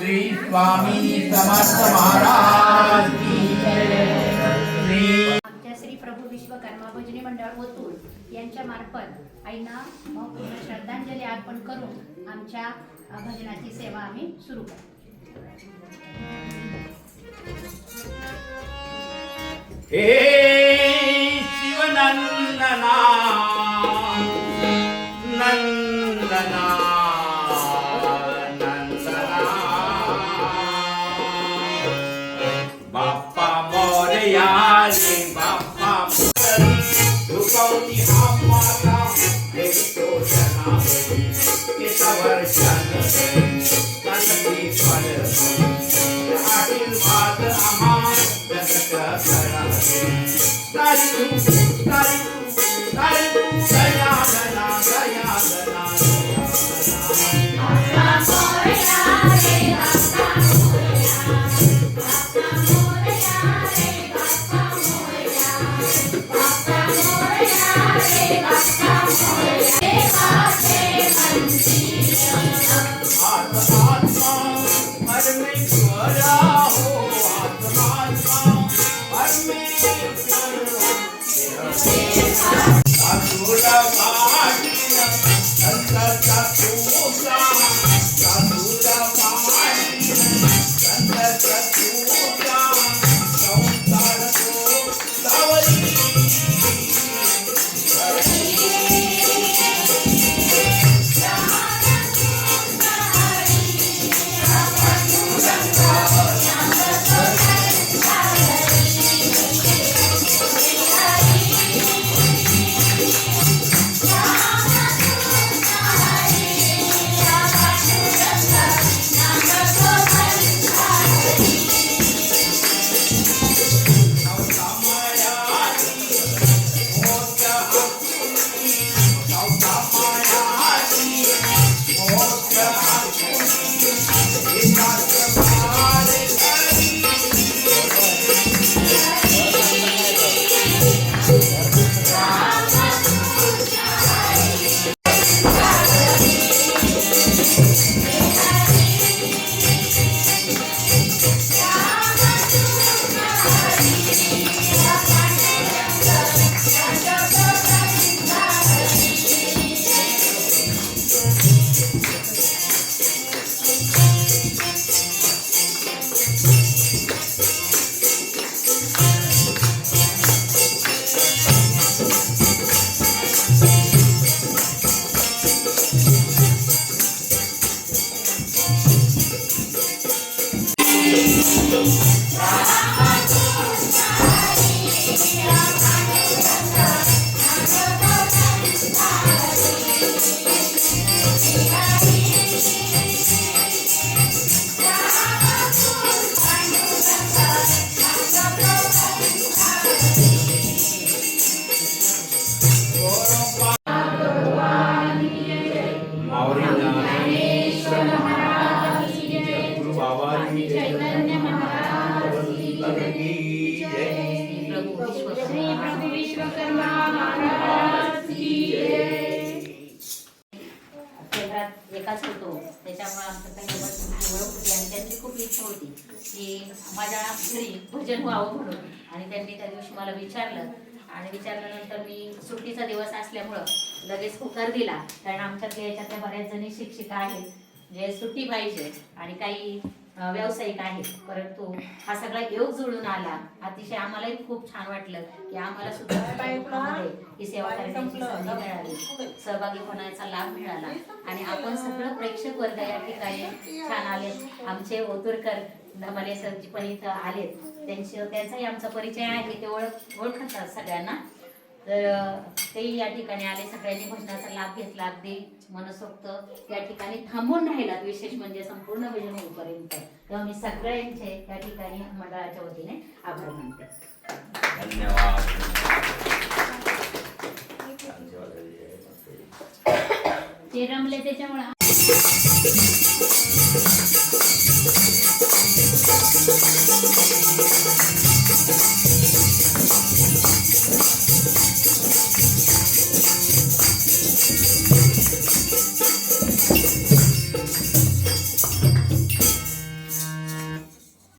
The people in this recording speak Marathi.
श्री स्वामी समर्थ महाराज की जय। आमच्या श्री प्रभू विश्वकर्मा भजनी मंडळ ओतूर यांच्या मार्फत आईंना पूर्ण श्रद्धांजली अर्पण करून आमच्या भजनाची सेवा आम्ही सुरू करतो। हे शिवनंदना नंदना बाप्पा मोरया रे बाप्पा दुखवती आम्हाला देतो जनावरी केशवर शांती फळ आशीर्वाद आम्हा जगत करा एकाच होतो त्याच्यामुळे आमचं काही ओळख होती आणि त्यांची खूप इच्छा होती की माझ्या घरी भजन व्हावं म्हणून। आणि त्यांनी त्या दिवशी मला विचारलं आणि विचारल्यानंतर मी सुट्टीचा दिवस असल्यामुळं लगेच होकार दिला, कारण आमच्यातल्या याच्यातल्या बऱ्याच जणी शिक्षिका आहेत जे सुट्टी पाहिजे आणि काही व्यावसायिक आहेत, परंतु हा सगळा योग जुळून आला। अतिशय आम्हालाही खूप छान वाटलं की आम्हाला सुद्धा ही सेवा करण्याची संधी मिळाली, सहभागी होण्याचा लाभ मिळाला आणि आपण सगळं प्रेक्षक वर्ग या ठिकाणी छान आले। आमचे ओतूरकर धमाले सरजी पण इथं आलेत, त्यांचाही आमचा परिचय आहे, ते ओळखतात सगळ्यांना, तर तेही या ठिकाणी आले। सगळ्यांनी भजनाचा लाभ घेतला, अगदी मनसोक्त या ठिकाणी थांबून राहिलात, विशेष म्हणजे संपूर्ण भजन होईपर्यंत। तेव्हा मी सगळ्यांचे या ठिकाणी मंडळाच्या वतीने आभार मानते। धन्यवाद। ते रमले त्याच्यामुळे